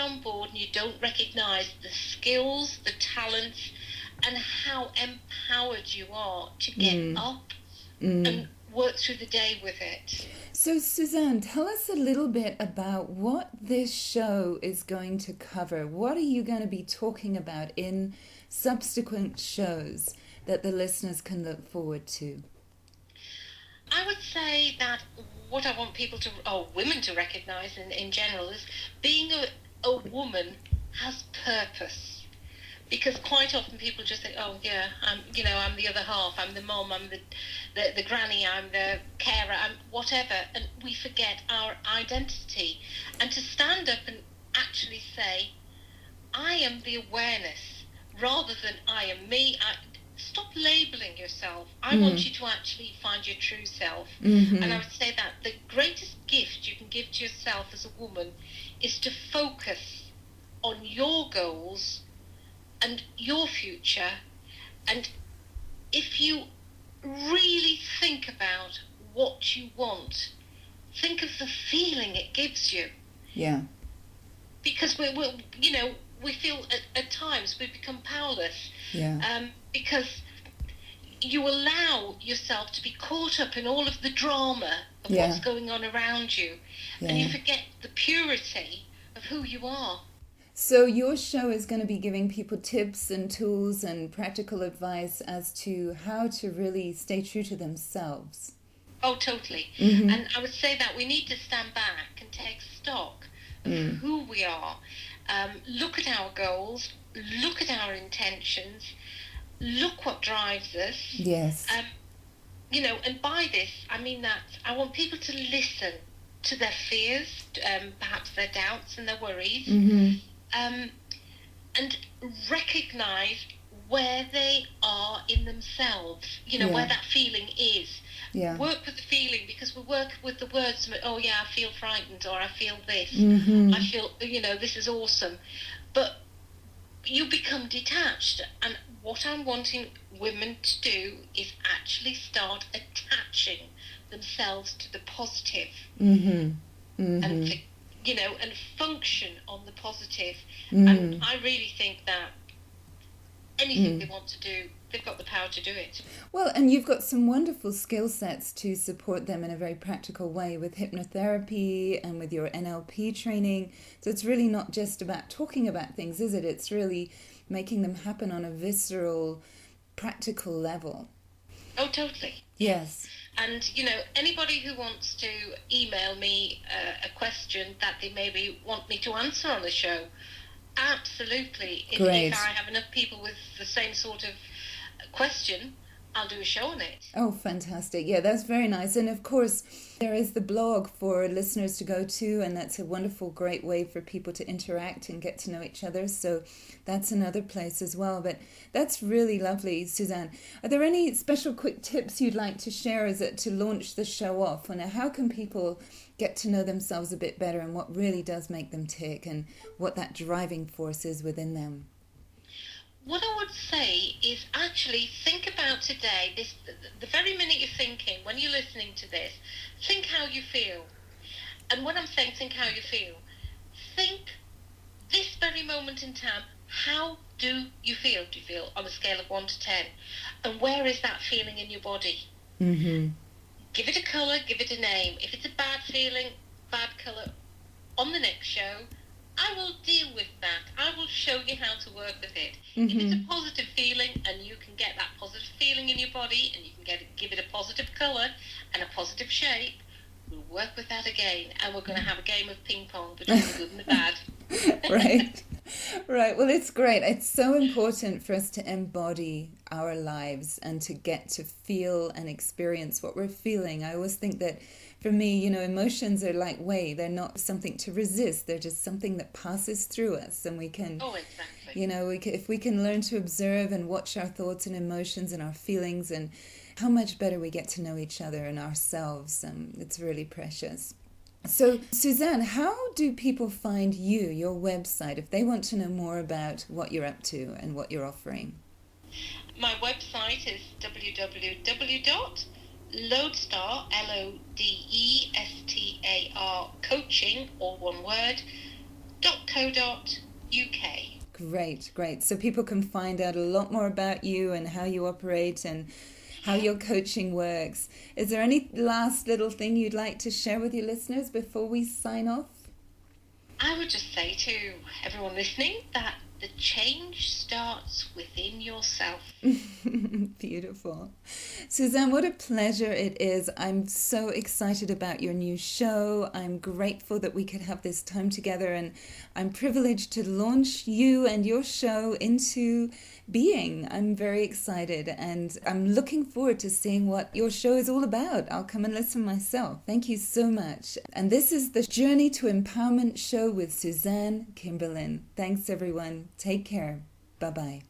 on board and you don't recognise the skills, the talents, and how empowered you are to get up and work through the day with it. So, Suzanne, tell us a little bit about what this show is going to cover. What are you going to be talking about in subsequent shows that the listeners can look forward to? I would say that what I want people to, or women to recognise in general, is being a woman has purpose. Because quite often people just think, oh yeah, I'm the other half, I'm the mom, I'm the granny, I'm the carer, I'm whatever, and we forget our identity. And to stand up and actually say, I am the awareness, rather than I am me. Stop labelling yourself. I want you to actually find your true self. And I would say that the greatest gift you can give to yourself as a woman is to focus on your goals and your future. And if you really think about what you want, think of the feeling it gives you. Yeah. Because we feel at times we become powerless. Yeah. Because you allow yourself to be caught up in all of the drama of Yeah. what's going on around you, and you forget the purity of who you are. So your show is going to be giving people tips and tools and practical advice as to how to really stay true to themselves. Oh, totally. And I would say that we need to stand back and take stock of who we are. Look at our goals, look at our intentions, look what drives us. Yes. And by this, I mean that I want people to listen to their fears, perhaps their doubts and their worries, and recognise where they are in themselves, where that feeling is. Yeah. Work with the feeling, because we work with the words, oh yeah, I feel frightened, or I feel this, I feel, this is awesome. But you become detached, and what I'm wanting women to do is actually start attaching themselves to the positive. And and function on the positive. And I really think that anything they want to do, they've got the power to do it. Well, and you've got some wonderful skill sets to support them in a very practical way with hypnotherapy and with your NLP training. So it's really not just about talking about things, is it? It's really making them happen on a visceral, practical level. Oh, totally. Yes. And, anybody who wants to email me a question that they maybe want me to answer on the show, absolutely. If I have enough people with the same sort of question, I'll do a show on it. Oh, fantastic. Yeah, that's very nice. And of course, there is the blog for listeners to go to, and that's a wonderful, great way for people to interact and get to know each other. So that's another place as well. But that's really lovely, Suzanne. Are there any special quick tips you'd like to share as it to launch the show off? And how can people get to know themselves a bit better and what really does make them tick and what that driving force is within them? What I would say is actually think about today, the very minute you're thinking, when you're listening to this, think how you feel. And when I'm saying think how you feel, think this very moment in time, how do you feel? Do you feel on a scale of 1 to 10? And where is that feeling in your body? Give it a colour, give it a name. If it's a bad feeling, bad colour, on the next show, I will deal with that. I will show you how to work with it. If it's a positive feeling and you can get that positive feeling in your body and you can give it a positive colour and a positive shape, we'll work with that again, and we're going to have a game of ping pong between the good and the bad. Right. Well, it's great. It's so important for us to embody our lives and to get to feel and experience what we're feeling. I always think that for me, emotions are like wave. They're not something to resist. They're just something that passes through us, and we can, if we can learn to observe and watch our thoughts and emotions and our feelings, and how much better we get to know each other and ourselves. It's really precious. So, Suzanne, how do people find you, your website, if they want to know more about what you're up to and what you're offering? My website is www.lodestar, Lodestar, coaching, all one word, Great, great. So people can find out a lot more about you and how you operate and how your coaching works. Is there any last little thing you'd like to share with your listeners before we sign off? I would just say to everyone listening that the change starts within yourself. Beautiful. Suzanne, what a pleasure it is. I'm so excited about your new show. I'm grateful that we could have this time together, and I'm privileged to launch you and your show into being. I'm very excited, and I'm looking forward to seeing what your show is all about. I'll come and listen myself. Thank you so much. And this is the Journey to Empowerment show with Suzanne Kimberlin. Thanks, everyone. Take care. Bye-bye.